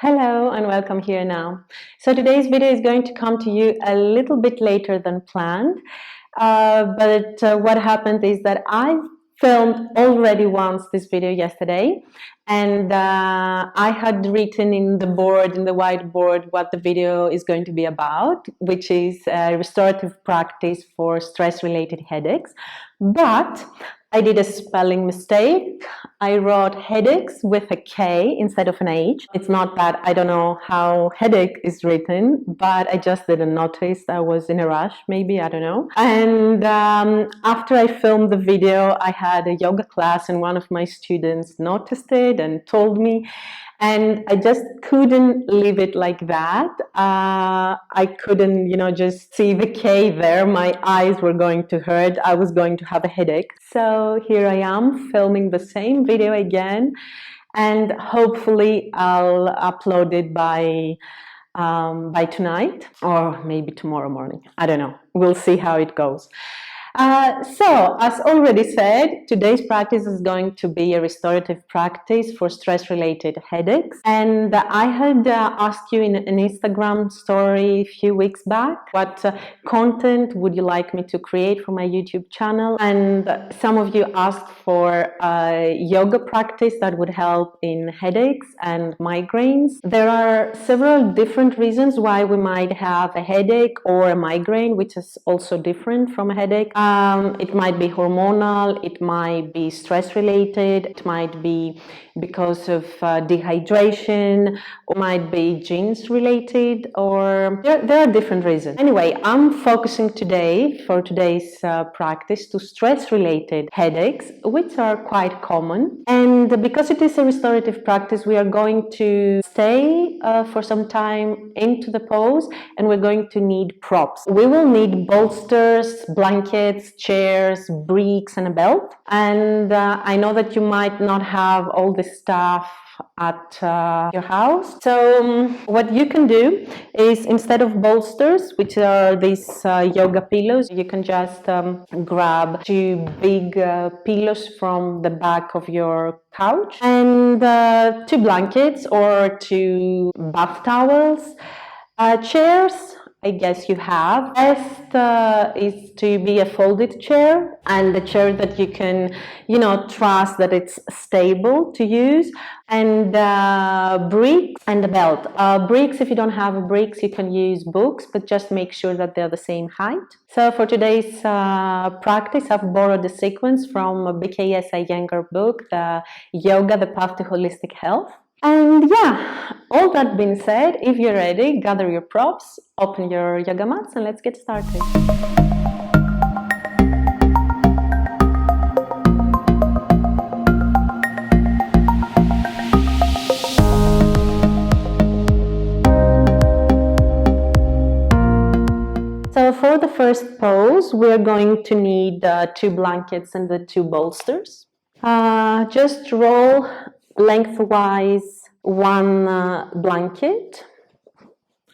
Hello and welcome here now. So today's video is going to come to you a little bit later than planned, but what happened is that I filmed already once this video yesterday, and I had written in the whiteboard, what the video is going to be about, which is a restorative practice for stress-related headaches. But I did a spelling mistake. I wrote headaches with a K instead of an H. It's not that I don't know how headache is written, but I just didn't notice. I was in a rush, maybe, I don't know. And after I filmed the video, I had a yoga class and one of my students noticed it and told me. And I just couldn't leave it like that. I couldn't, just see the K there. My eyes were going to hurt. I was going to have a headache. So here I am filming the same video again. And hopefully I'll upload it by tonight or maybe tomorrow morning. I don't know. We'll see how it goes. So, as already said, today's practice is going to be a restorative practice for stress-related headaches. And I had asked you in an Instagram story a few weeks back, what content would you like me to create for my YouTube channel? And some of you asked for a yoga practice that would help in headaches and migraines. There are several different reasons why we might have a headache or a migraine, which is also different from a headache. It might be hormonal, it might be stress-related, it might be because of dehydration, or might be genes-related, or there are different reasons. Anyway, I'm focusing today, for today's practice, to stress-related headaches, which are quite common. And because it is a restorative practice, we are going to stay for some time into the pose, and we're going to need props. We will need bolsters, blankets, chairs, bricks, and a belt. And I know that you might not have all this stuff at your house. So what you can do is, instead of bolsters, which are these yoga pillows, you can just grab two big pillows from the back of your couch and two blankets or two bath towels. Chairs, I guess you have. Best is to be a folded chair, and a chair that you can, trust that it's stable to use. And bricks and a belt. Bricks, if you don't have bricks, you can use books, but just make sure that they're the same height. So for today's practice, I've borrowed a sequence from BKS Iyengar book, the Yoga, the Path to Holistic Health. And yeah, all that being said, if you're ready, gather your props, open your yoga mats, and let's get started. So for the first pose, we're going to need two blankets and the two bolsters. Just roll lengthwise one blanket.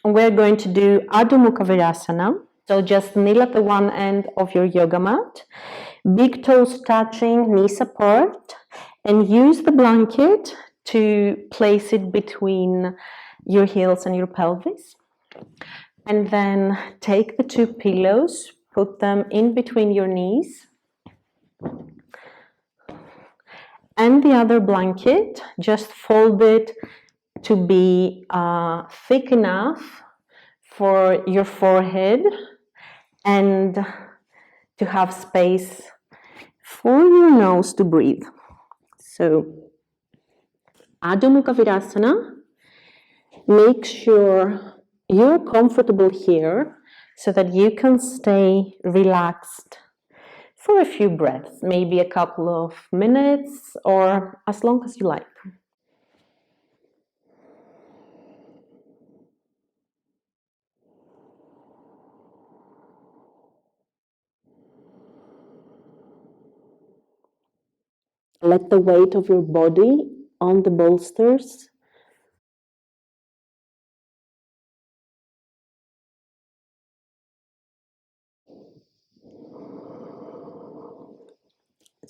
We're going to do Adho Mukha Virasana. So just kneel at the one end of your yoga mat, big toes touching, knees apart, and use the blanket to place it between your heels and your pelvis. And then take the two pillows, put them in between your knees. And the other blanket, just fold it to be thick enough for your forehead and to have space for your nose to breathe. So, Adho Mukha Virasana, make sure you're comfortable here so that you can stay relaxed for a few breaths, maybe a couple of minutes or as long as you like. Let the weight of your body on the bolsters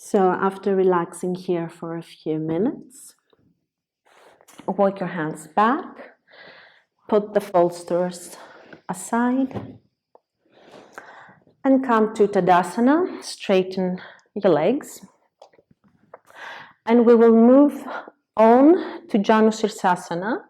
So after relaxing here for a few minutes, walk your hands back, put the bolsters aside, and come to Tadasana. Straighten your legs. And we will move on to Janu Sirsasana.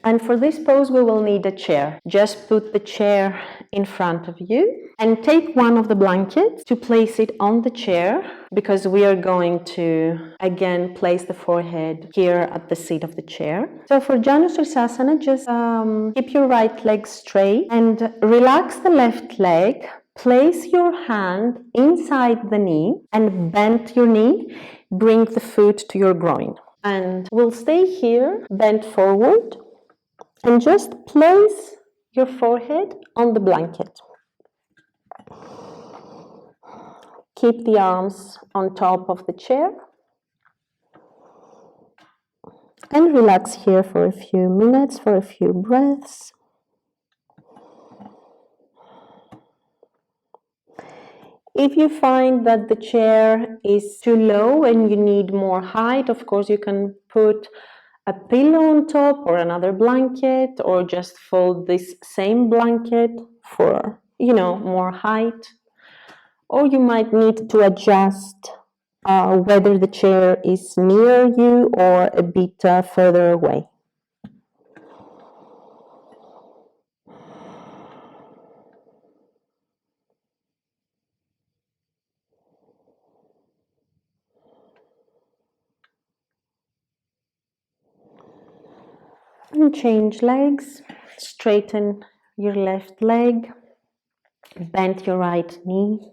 And for this pose, we will need a chair. Just put the chair in front of you and take one of the blankets to place it on the chair, because we are going to again place the forehead here at the seat of the chair. So for Janu Sirsasana, just keep your right leg straight and relax the left leg. Place your hand inside the knee and bend your knee. Bring the foot to your groin. And we'll stay here, bent forward. And just place your forehead on the blanket. Keep the arms on top of the chair. And relax here for a few minutes, for a few breaths. If you find that the chair is too low and you need more height, of course you can put a pillow on top or another blanket, or just fold this same blanket for, more height. Or you might need to adjust whether the chair is near you or a bit further away. And change legs. Straighten your left leg, bend your right knee,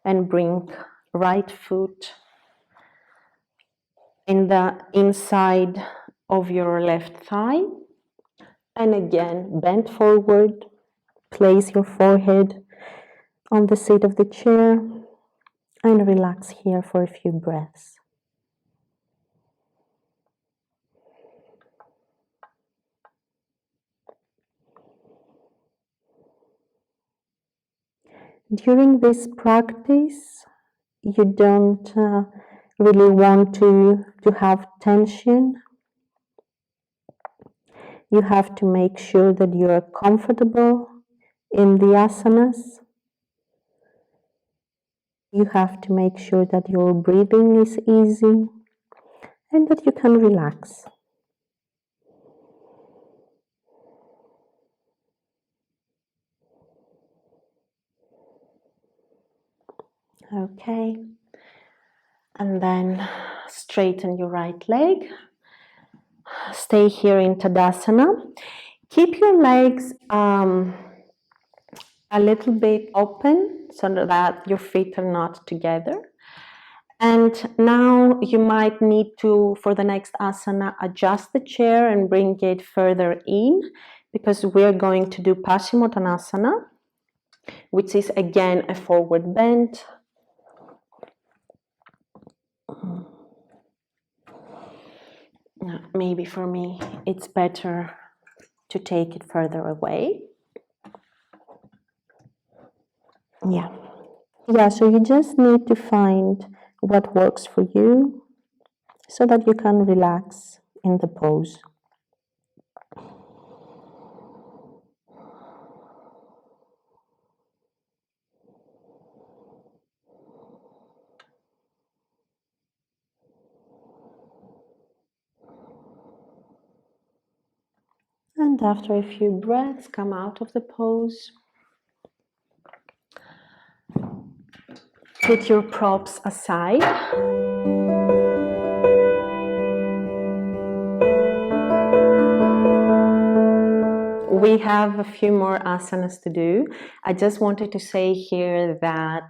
and bring right foot in the inside of your left thigh. And again, bend forward, place your forehead on the seat of the chair, and relax here for a few breaths. During this practice, you don't really want to have tension. You have to make sure that you are comfortable in the asanas. You have to make sure that your breathing is easy and that you can relax. Okay, and then straighten your right leg. Stay here in Tadasana. Keep your legs a little bit open so that your feet are not together. And now you might need to, for the next asana, adjust the chair and bring it further in, because we're going to do Paschimottanasana, which is again a forward bend. Maybe for me it's better to take it further away. Yeah, so you just need to find what works for you so that you can relax in the pose. And after a few breaths, come out of the pose. Put your props aside. We have a few more asanas to do. I just wanted to say here that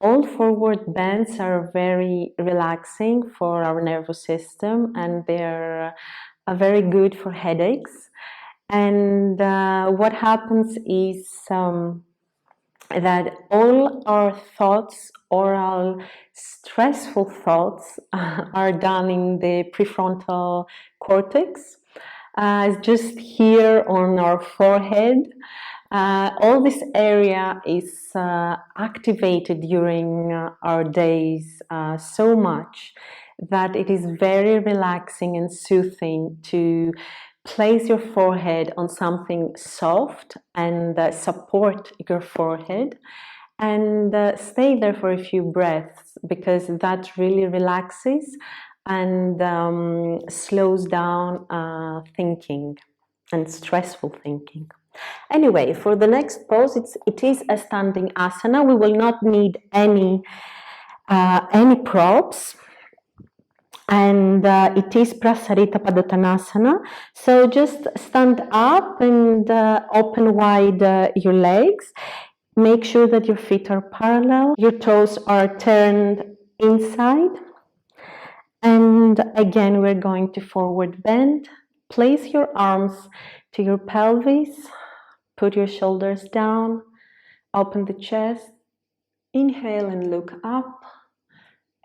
all forward bends are very relaxing for our nervous system, and they're very good for headaches. And what happens is that all our thoughts, or our stressful thoughts, are done in the prefrontal cortex. It's just here on our forehead. All this area is activated during our days so much that it is very relaxing and soothing to place your forehead on something soft and support your forehead, and stay there for a few breaths, because that really relaxes and slows down thinking and stressful thinking. Anyway, for the next pose, it is a standing asana. We will not need any props, and it is Prasarita Padottanasana. So just stand up and open wide your legs. Make sure that your feet are parallel, your toes are turned inside, and again we're going to forward bend. Place your arms to your pelvis, put your shoulders down, open the chest, inhale and look up,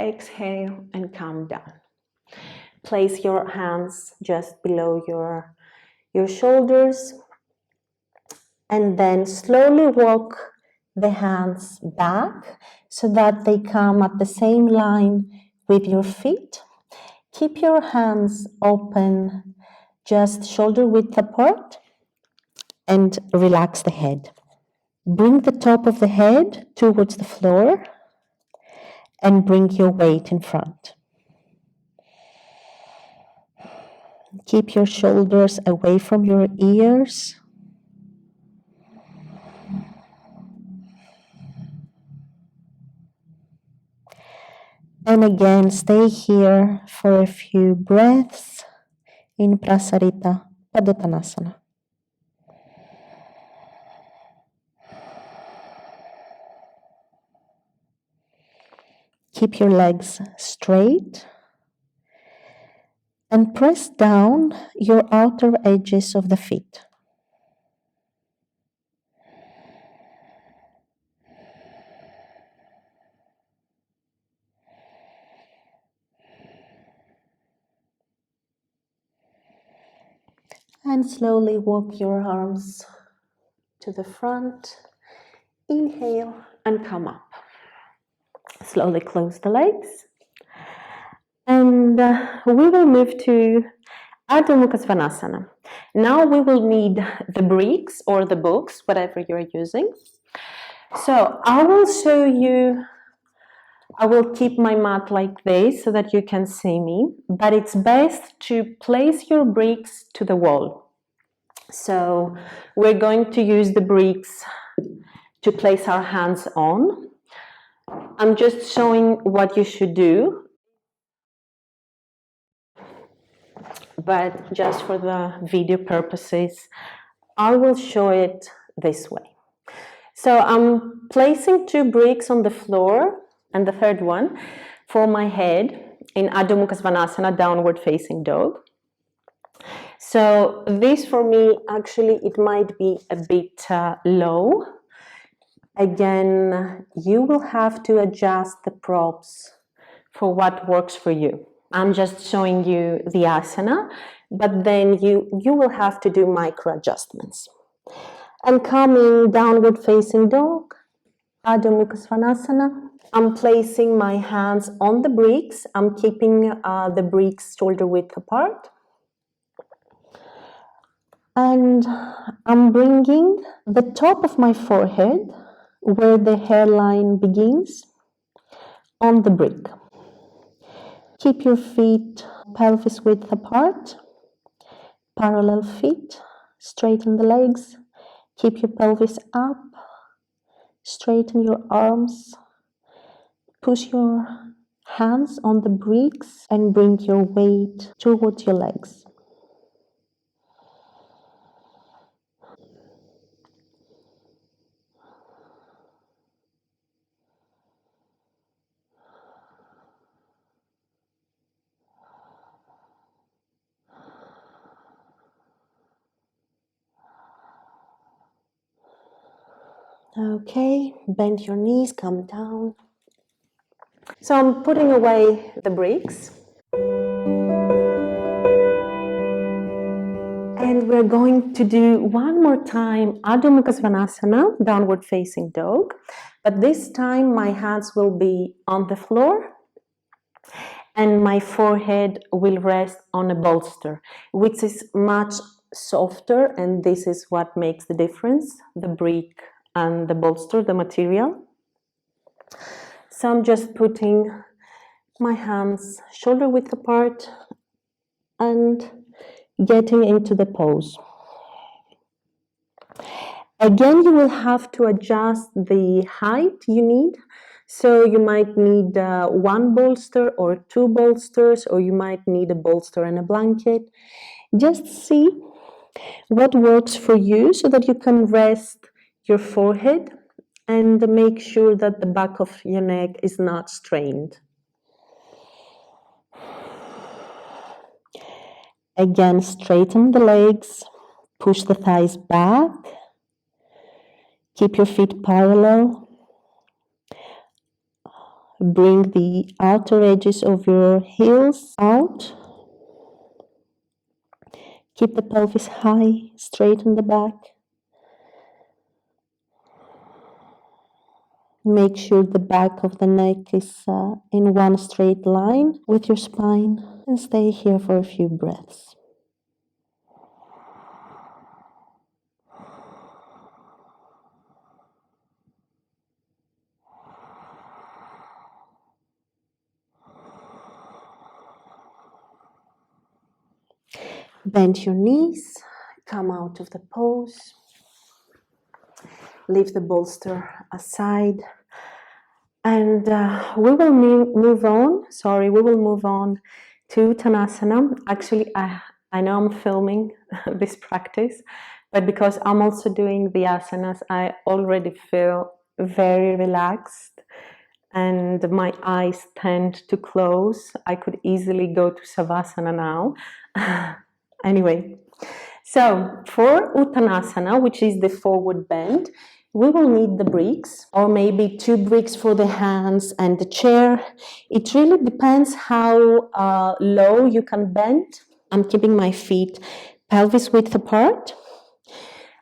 exhale and come down. Place your hands just below your shoulders, and then slowly walk the hands back so that they come at the same line with your feet. Keep your hands open, just shoulder width apart, and relax the head. Bring the top of the head towards the floor and bring your weight in front. Keep your shoulders away from your ears. And again, stay here for a few breaths in Prasarita Padottanasana. Keep your legs straight and press down your outer edges of the feet. And slowly walk your arms to the front. Inhale and come up. Slowly close the legs. And we will move to Adho Mukha Svanasana. Now we will need the bricks or the books, whatever you're using. So I will show you, I will keep my mat like this so that you can see me, but it's best to place your bricks to the wall. So we're going to use the bricks to place our hands on. I'm just showing what you should do, but just for the video purposes, I will show it this way. So I'm placing 2 bricks on the floor and the third one for my head in Adho Mukha Svanasana, downward facing dog. So this for me, actually, it might be a bit low. Again, you will have to adjust the props for what works for you. I'm just showing you the asana, but then you will have to do micro adjustments. And coming downward facing dog, Adho Mukha Svanasana. I'm placing my hands on the bricks. I'm keeping the bricks shoulder width apart. And I'm bringing the top of my forehead, where the hairline begins, on the brick. Keep your feet pelvis width apart, parallel feet, straighten the legs, keep your pelvis up, straighten your arms, push your hands on the bricks and bring your weight towards your legs. Okay, bend your knees, come down. So I'm putting away the bricks. And we're going to do one more time Adho Mukha Svanasana, downward facing dog. But this time my hands will be on the floor. and my forehead will rest on a bolster, which is much softer, and this is what makes the difference, the brick and the bolster, the material. So I'm just putting my hands shoulder width apart and getting into the pose. Again, you will have to adjust the height you need. So you might need one bolster or two bolsters, or you might need a bolster and a blanket. Just see what works for you so that you can rest your forehead and make sure that the back of your neck is not strained. Again, straighten the legs, push the thighs back, keep your feet parallel. Bring the outer edges of your heels out. Keep the pelvis high, straighten the back. Make sure the back of the neck is in one straight line with your spine, and stay here for a few breaths. Bend your knees, come out of the pose. Leave the bolster aside. And we will move on to Uttanasana. Actually, I know I'm filming this practice, but because I'm also doing the asanas, I already feel very relaxed and my eyes tend to close. I could easily go to Savasana now. Anyway, so for Uttanasana, which is the forward bend, we will need the bricks, or maybe two bricks for the hands and the chair. It really depends how low you can bend. I'm keeping my feet pelvis width apart.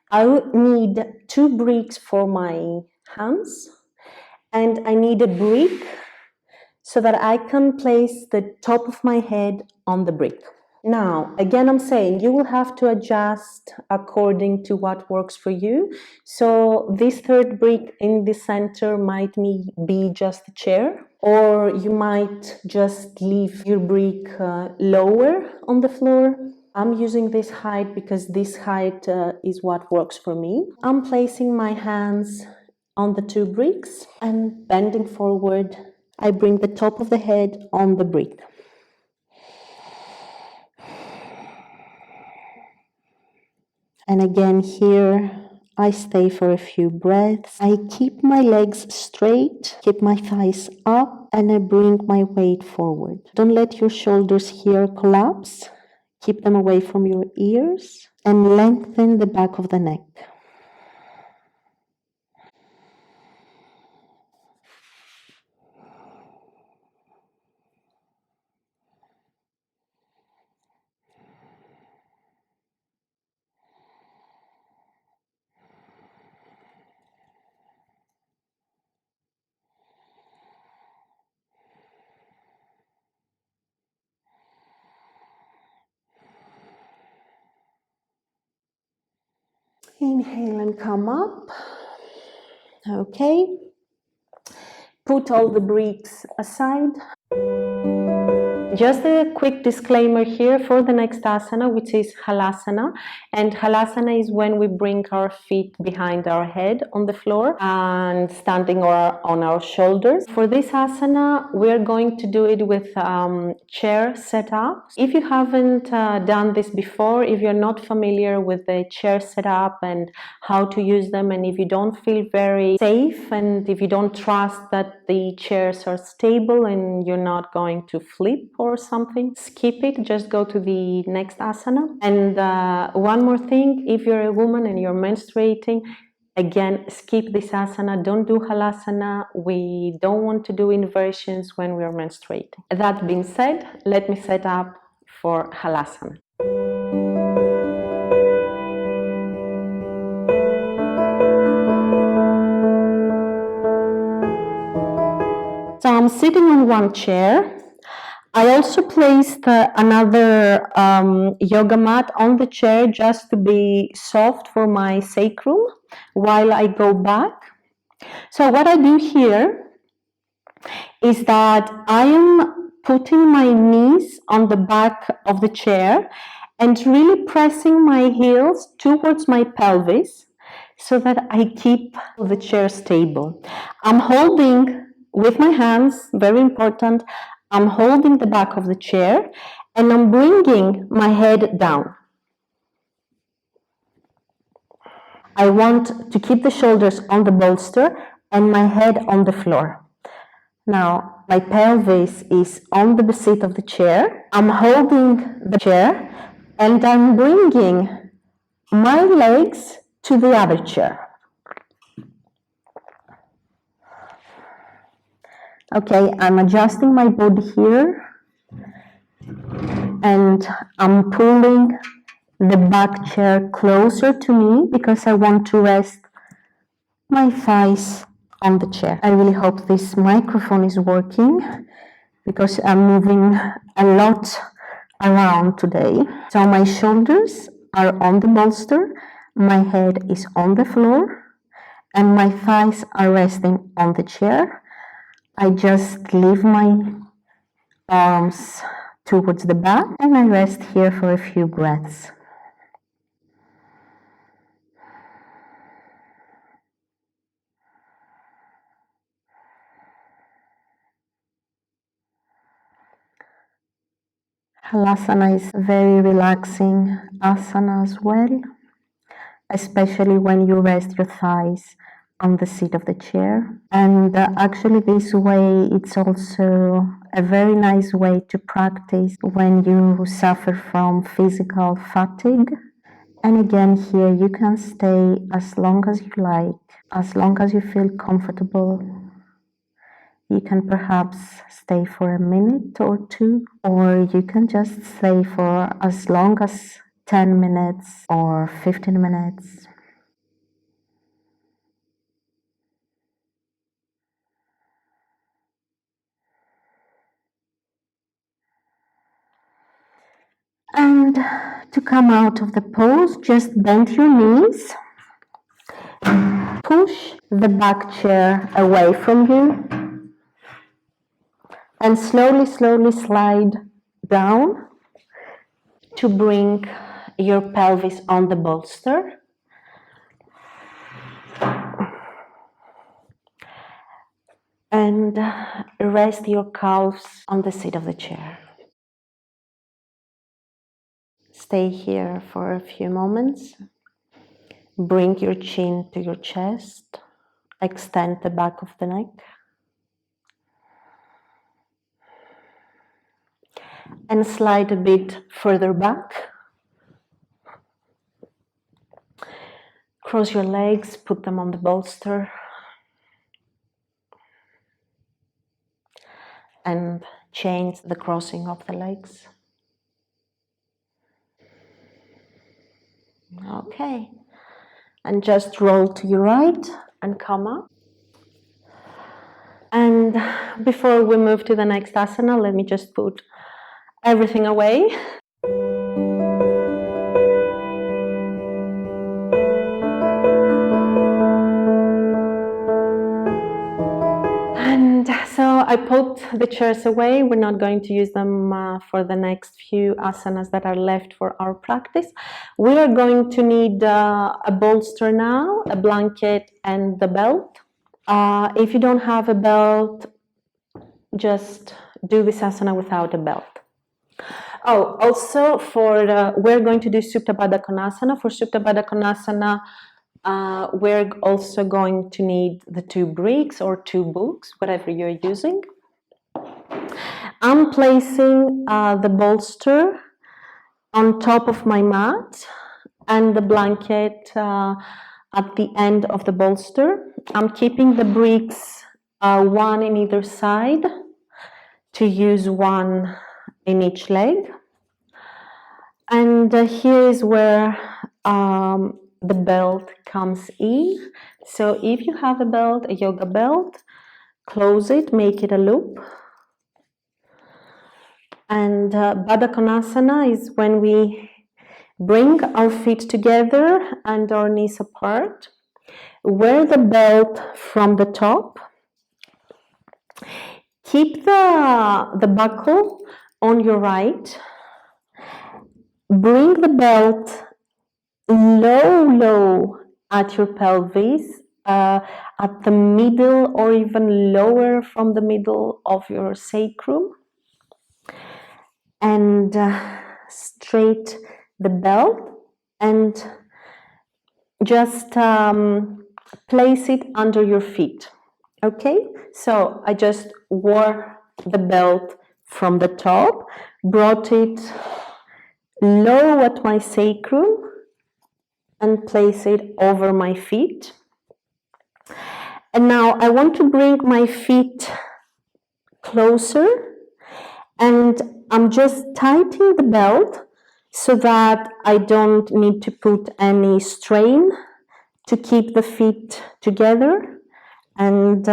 I will need two bricks for my hands, and I need a brick so that I can place the top of my head on the brick. Now, again, I'm saying you will have to adjust according to what works for you. So this third brick in the center might be just a chair, or you might just leave your brick lower on the floor. I'm using this height because this height is what works for me. I'm placing my hands on the two bricks and bending forward. I bring the top of the head on the brick. And again here, I stay for a few breaths. I keep my legs straight, keep my thighs up, and I bring my weight forward. Don't let your shoulders here collapse. Keep them away from your ears and lengthen the back of the neck. Inhale and come up. Okay. Put all the bricks aside. Just a quick disclaimer here for the next asana, which is Halasana. And Halasana is when we bring our feet behind our head on the floor and standing on our shoulders. For this asana, we're going to do it with chair setup. If you haven't done this before, if you're not familiar with the chair setup and how to use them, and if you don't feel very safe, and if you don't trust that the chairs are stable and you're not going to flip or something, skip it, just go to the next asana. And one more thing, if you're a woman and you're menstruating, again, skip this asana, don't do Halasana. We don't want to do inversions when we're menstruating. That being said, let me set up for Halasana. So I'm sitting on one chair. I also placed another yoga mat on the chair just to be soft for my sacrum while I go back. So what I do here is that I am putting my knees on the back of the chair and really pressing my heels towards my pelvis so that I keep the chair stable. I'm holding with my hands, very important, I'm holding the back of the chair and I'm bringing my head down. I want to keep the shoulders on the bolster and my head on the floor. Now, my pelvis is on the seat of the chair. I'm holding the chair and I'm bringing my legs to the other chair. Okay, I'm adjusting my body here and I'm pulling the back chair closer to me because I want to rest my thighs on the chair. I really hope this microphone is working because I'm moving a lot around today. So my shoulders are on the bolster, my head is on the floor, and my thighs are resting on the chair. I just leave my arms towards the back and I rest here for a few breaths. Halasana is a very relaxing asana as well, especially when you rest your thighs on the seat of the chair. And actually this way it's also a very nice way to practice when you suffer from physical fatigue. And again, here you can stay as long as you like, as long as you feel comfortable. You can perhaps stay for a minute or two, or you can just stay for as long as 10 minutes or 15 minutes. And to come out of the pose, just bend your knees. Push the back chair away from you. And slowly, slowly slide down to bring your pelvis on the bolster. And rest your calves on the seat of the chair. Stay here for a few moments. Bring your chin to your chest. Extend the back of the neck. And slide a bit further back. Cross your legs, put them on the bolster. And change the crossing of the legs. Okay. And just roll to your right and come up. And before we move to the next asana, let me just put everything away. And so I put the chairs away. We're not going to use them for the next few asanas that are left for our practice. We are going to need a bolster now, a blanket, and the belt. If you don't have a belt, just do this asana without a belt. Oh, also we're going to do Supta Konasana. For Supta Konasana, we're also going to need the 2 bricks or 2 books, whatever you're using. I'm placing the bolster on top of my mat and the blanket at the end of the bolster. I'm keeping the bricks 1 in either side to use 1 in each leg. And here is where the belt comes in. So if you have a belt, a yoga belt, close it, make it a loop. And Baddha Konasana is when we bring our feet together and our knees apart. Wear the belt from the top. Keep the buckle on your right. Bring the belt low at your pelvis, at the middle or even lower from the middle of your sacrum. And straight the belt and just place it under your feet. Okay, so I just wore the belt from the top, brought it low at my sacrum and place it over my feet. And now I want to bring my feet closer, and I'm just tightening the belt so that I don't need to put any strain to keep the feet together and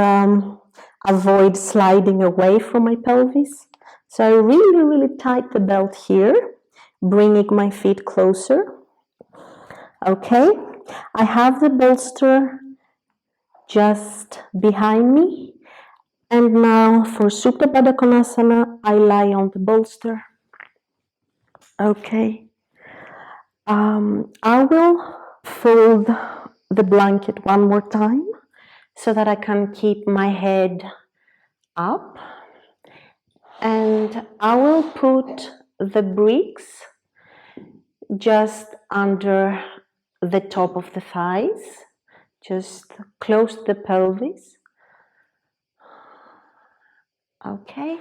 avoid sliding away from my pelvis. So I really tighten the belt here, bringing my feet closer. Okay, I have the bolster just behind me. And now for Supta Virasana, I lie on the bolster. Okay. I will fold the blanket one more time so that I can keep my head up. And I will put the bricks just under the top of the thighs, just close to the pelvis. Okay,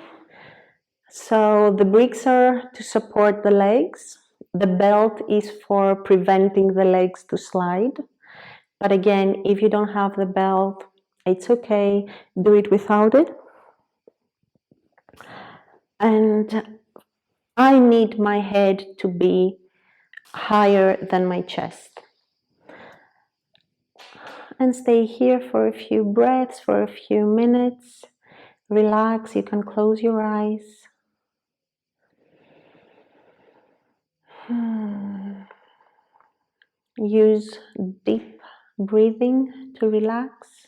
so the bricks are to support the legs. The belt is for preventing the legs to slide. But again, if you don't have the belt, it's okay, do it without it. And I need my head to be higher than my chest. And stay here for a few breaths, for a few minutes. Relax, you can close your eyes. Use deep breathing to relax.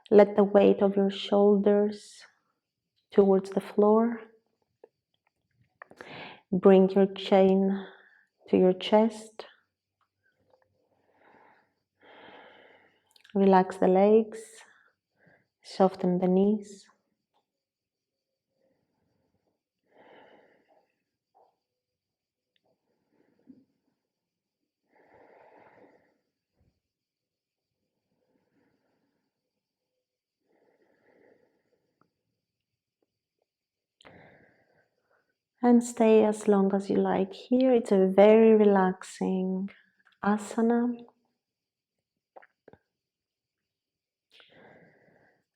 Let the weight of your shoulders towards the floor. Bring your chin to your chest. Relax the legs. Soften the knees. And stay as long as you like here. It's a very relaxing asana.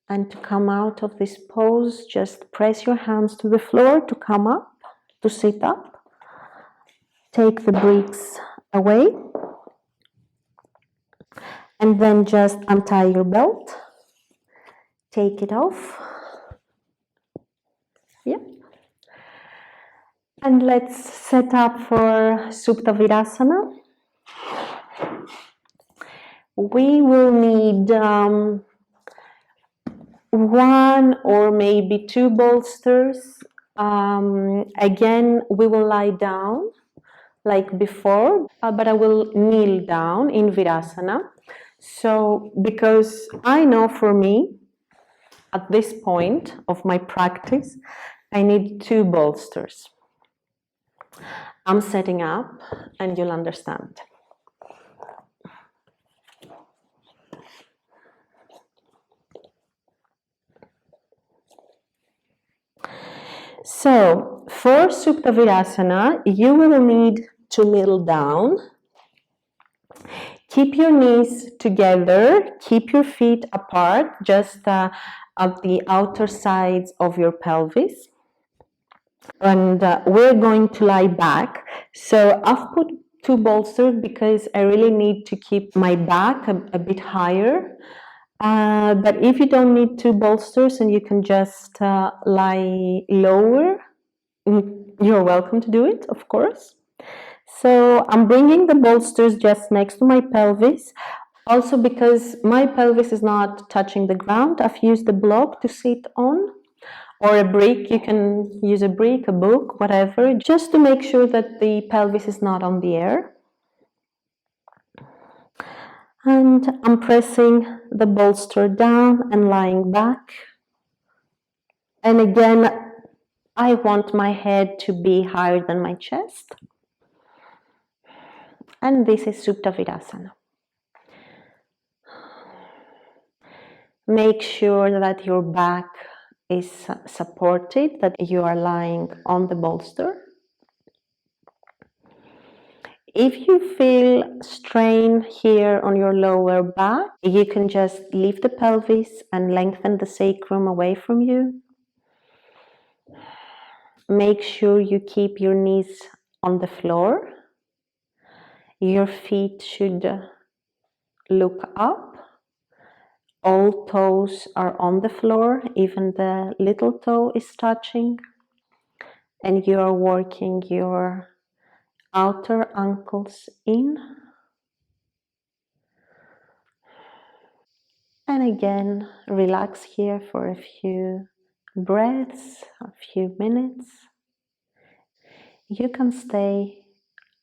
And to come out of this pose, just press your hands to the floor to come up, to sit up. Take the bricks away. And then just untie your belt. Take it off. Yeah. And let's set up for Supta Virasana. We will need one or maybe two bolsters. Again, we will lie down like before, but I will kneel down in Virasana. So, because I know for me, at this point of my practice, I need two bolsters. I'm setting up and you'll understand. So, for Supta Virasana, you will need to kneel down. Keep your knees together, keep your feet apart, just at the outer sides of your pelvis. And we're going to lie back. So I've put two bolsters because I really need to keep my back a bit higher. But if you don't need two bolsters and you can just lie lower, You're welcome to do it, of course. So I'm bringing the bolsters just next to my pelvis. Also, because my pelvis is not touching the ground, I've used the block to sit on, or a brick. You can use a brick, a book, whatever, just to make sure that the pelvis is not on the air. And I'm pressing the bolster down and lying back. And again, I want my head to be higher than my chest. And this is Supta Virasana. Make sure that your back is supported, that you are lying on the bolster. If you feel strain here on your lower back, you can just lift the pelvis and lengthen the sacrum away from you. Make sure you keep your knees on the floor. Your feet should look up. All toes are on the floor, even the little toe is touching. And you are working your outer ankles in. And again, relax here for a few breaths, a few minutes. You can stay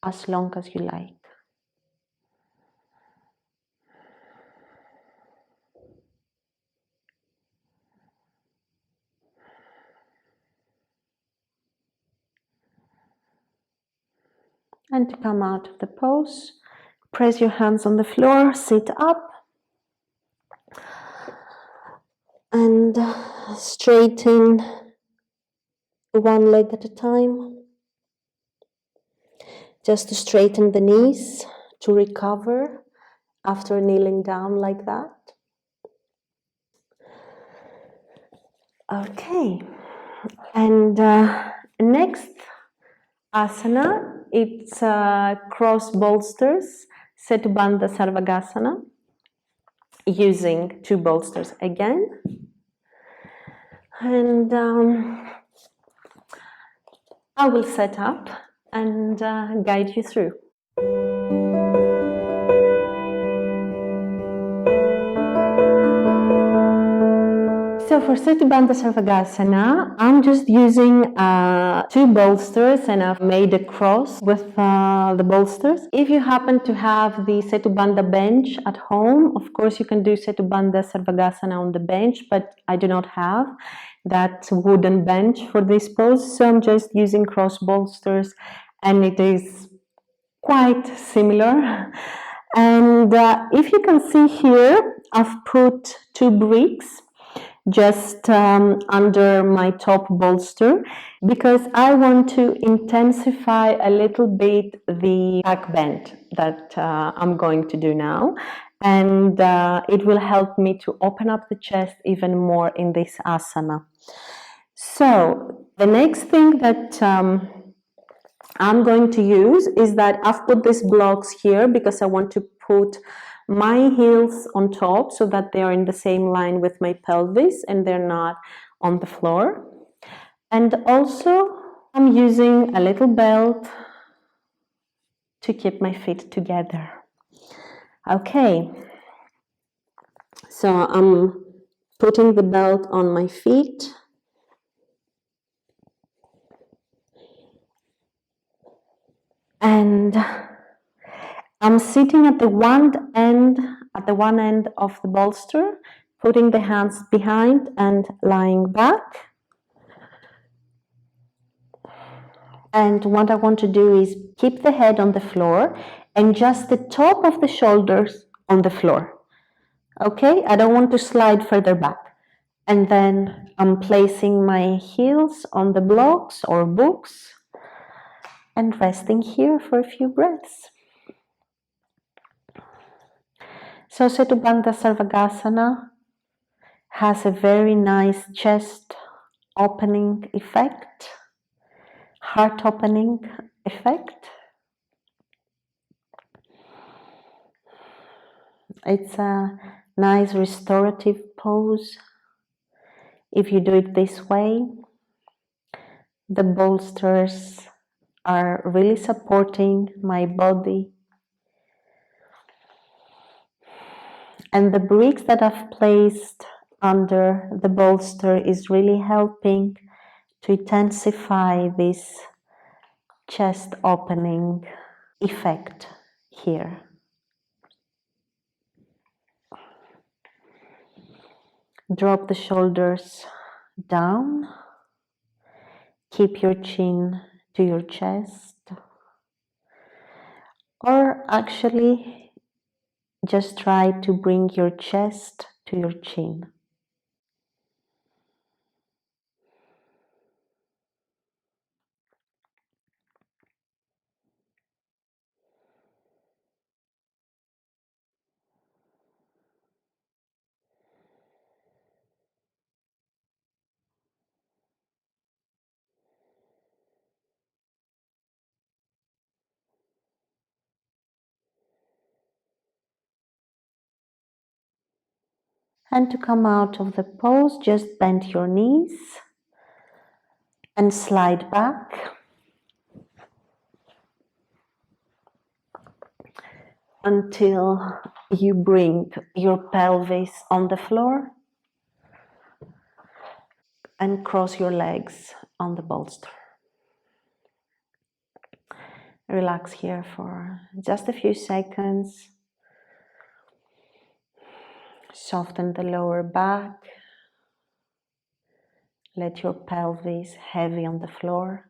as long as you like. And to come out of the pose, press your hands on the floor, sit up, and straighten one leg at a time. Just to straighten the knees, to recover after kneeling down like that. Okay, and next asana, it's cross bolsters, Setu, Bandha, Sarvangasana, using 2 bolsters again. And I will set up and guide you through. So for Setu, Bandha, Sarvangasana, I'm just using 2 bolsters, and I've made a cross with the bolsters. If you happen to have the Setu, Bandha bench at home, of course you can do Setu, Bandha, Sarvangasana on the bench, but I do not have that wooden bench for this pose, so I'm just using cross bolsters, and it is quite similar. And if you can see here, I've put 2 bricks just under my top bolster, because I want to intensify a little bit the back bend that I'm going to do now, and it will help me to open up the chest even more in this asana. So the next thing that I'm going to use is that I've put these blocks here because I want to put my heels on top so that they are in the same line with my pelvis and they're not on the floor. And also I'm using a little belt to keep my feet together. Okay, so I'm putting the belt on my feet. And I'm sitting at the one end of the bolster, putting the hands behind and lying back. And what I want to do is keep the head on the floor and just the top of the shoulders on the floor. Okay, I don't want to slide further back. And then I'm placing my heels on the blocks or books and resting here for a few breaths. So Setu, Bandha, Sarvangasana has a very nice chest opening effect, heart opening effect. It's a nice restorative pose if you do it this way. The bolsters are really supporting my body. And the bricks that I've placed under the bolster is really helping to intensify this chest opening effect here. Drop the shoulders down. Keep your chin to your chest. Or actually, just try to bring your chest to your chin. And to come out of the pose, just bend your knees and slide back until you bring your pelvis on the floor and cross your legs on the bolster. Relax here for just a few seconds. Soften the lower back. Let your pelvis heavy on the floor.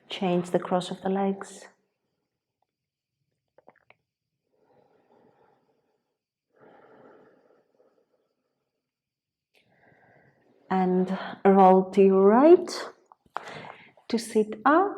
Change the cross of the legs. And roll to your right to sit up.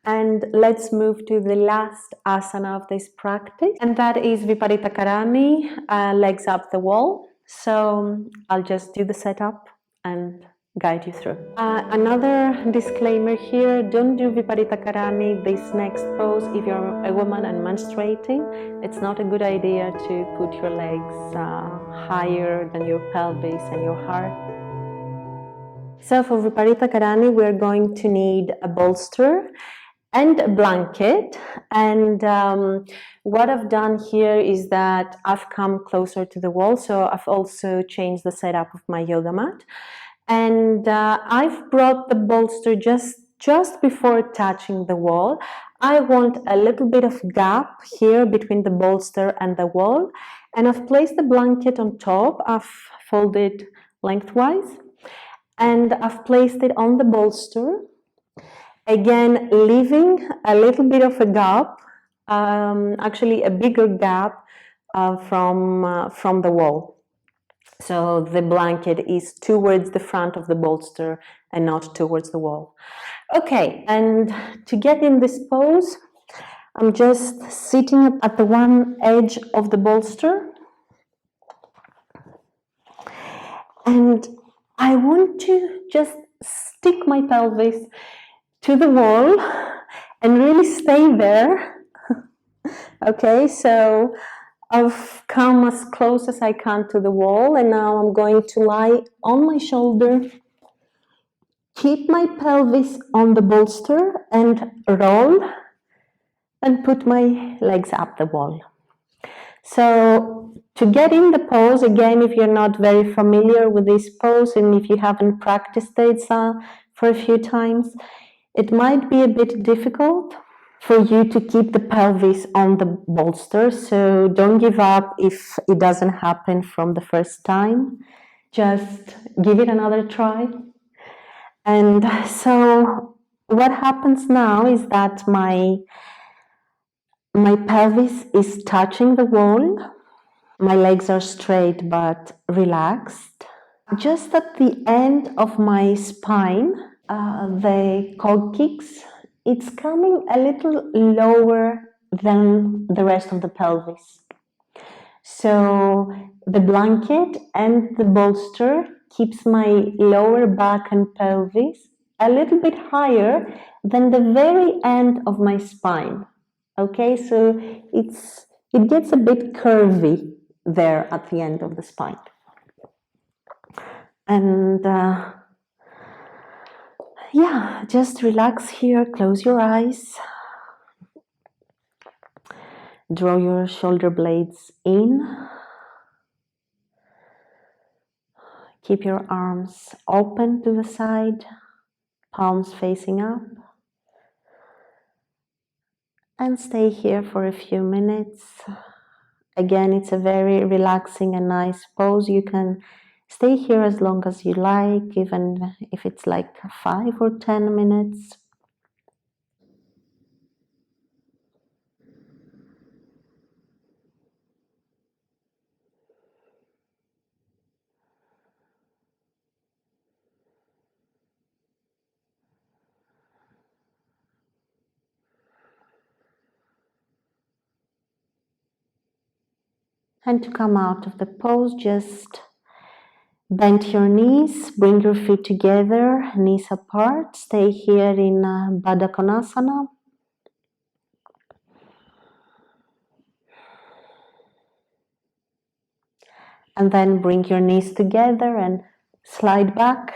And let's move to the last asana of this practice. And that is Viparita Karani, legs up the wall. So I'll just do the setup and guide you through. Another disclaimer here, don't do Viparita Karani, this next pose, if you're a woman and menstruating. It's not a good idea to put your legs higher than your pelvis and your heart. So for Viparita Karani, we're going to need a bolster and a blanket. And what I've done here is that I've come closer to the wall, so I've also changed the setup of my yoga mat. And I've brought the bolster just before touching the wall. I want a little bit of gap here between the bolster and the wall. And I've placed the blanket on top. I've folded lengthwise. And I've placed it on the bolster. Again, leaving a little bit of a gap, actually a bigger gap from the wall. So the blanket is towards the front of the bolster and not towards the wall. Okay, and to get in this pose, I'm just sitting at the one edge of the bolster. And I want to just stick my pelvis to the wall and really stay there. Okay, so I've come as close as I can to the wall, and now I'm going to lie on my shoulder, keep my pelvis on the bolster and roll and put my legs up the wall. So to get in the pose, again, if you're not very familiar with this pose and if you haven't practiced it for a few times, it might be a bit difficult for you to keep the pelvis on the bolster. So don't give up if it doesn't happen from the first time. Just give it another try. And so what happens now is that my pelvis is touching the wall. My legs are straight but relaxed. Just at the end of my spine, the coccyx, it's coming a little lower than the rest of the pelvis. So the blanket and the bolster keeps my lower back and pelvis a little bit higher than the very end of my spine. Okay, so it gets a bit curvy there at the end of the spine. And yeah, just relax here, close your eyes. Draw your shoulder blades in. Keep your arms open to the side, palms facing up. And stay here for a few minutes. Again, it's a very relaxing and nice pose. You can stay here as long as you like, even if it's like 5 or 10 minutes. And to come out of the pose, just bend your knees, bring your feet together, knees apart. Stay here in Baddha Konasana. And then bring your knees together and slide back.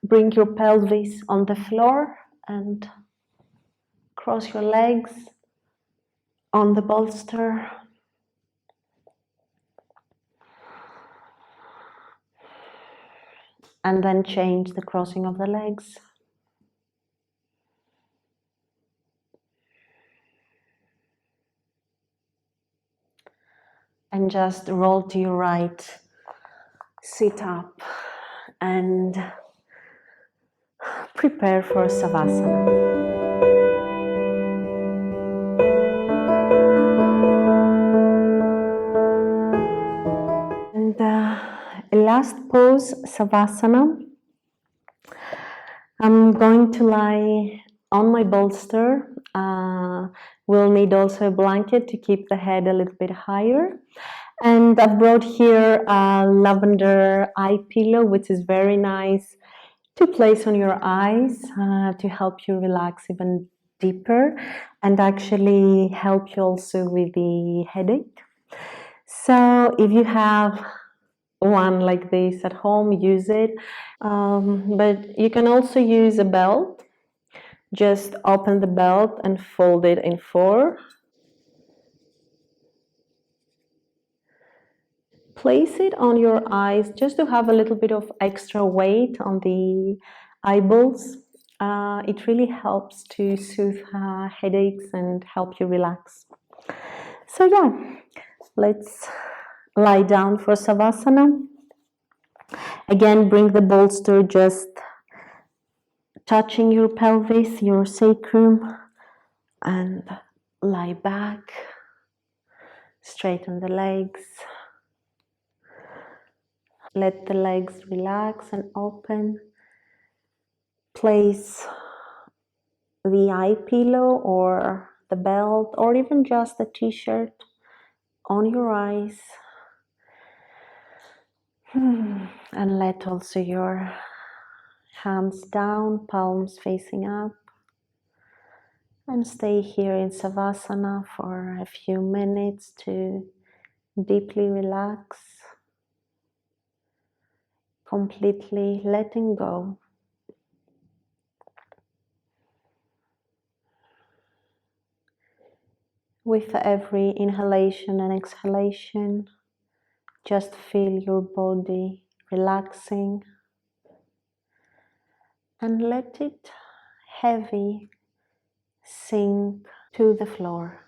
Bring your pelvis on the floor and cross your legs on the bolster. And then change the crossing of the legs. And just roll to your right, sit up, and prepare for Savasana. And last pose, Savasana. I'm going to lie on my bolster. We'll need also a blanket to keep the head a little bit higher. And I've brought here a lavender eye pillow, which is very nice to place on your eyes to help you relax even deeper and actually help you also with the headache. So if you have one like this at home, use it. But you can also use a belt. Just open the belt and fold it in 4. Place it on your eyes just to have a little bit of extra weight on the eyeballs. It really helps to soothe headaches and help you relax. So yeah, let's lie down for Savasana. Again, bring the bolster just touching your pelvis, your sacrum, and lie back. Straighten the legs. Let the legs relax and open. Place the eye pillow or the belt or even just a t-shirt on your eyes. And let also your hands down, palms facing up. And stay here in Savasana for a few minutes to deeply relax, completely letting go. With every inhalation and exhalation, just feel your body relaxing and let it heavy sink to the floor.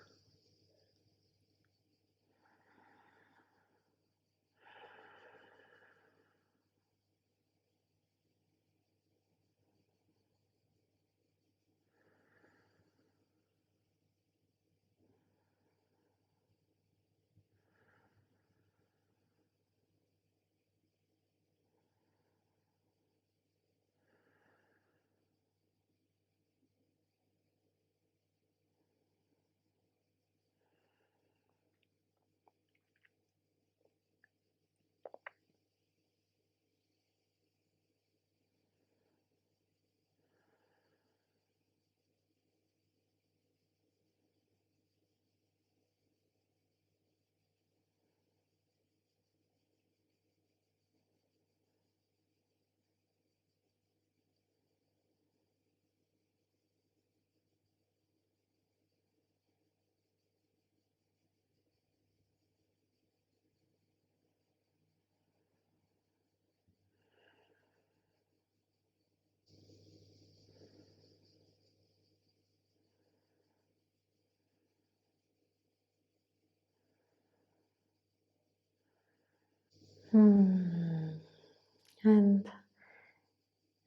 And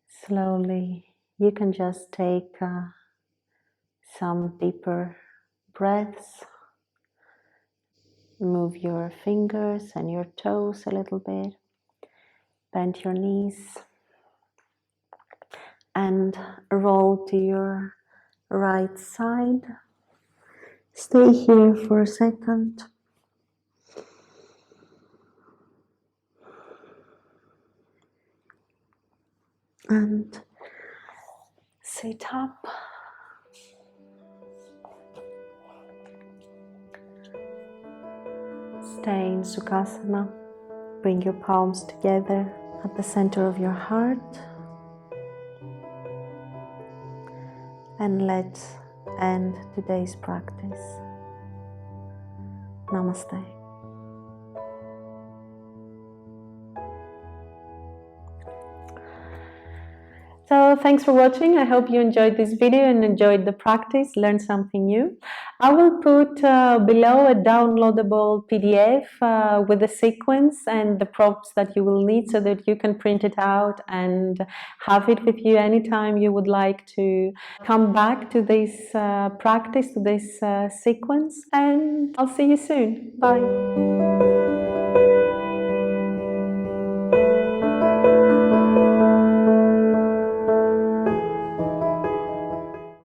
slowly you can just take some deeper breaths. Move your fingers and your toes a little bit. Bend your knees. And roll to your right side. Stay here for a second. And sit up. Stay in Sukhasana. Bring your palms together at the center of your heart. And let's end today's practice. Namaste. So thanks for watching. I hope you enjoyed this video and enjoyed the practice, learned something new. I will put below a downloadable PDF with the sequence and the props that you will need so that you can print it out and have it with you anytime you would like to come back to this practice, to this sequence. And I'll see you soon. Bye.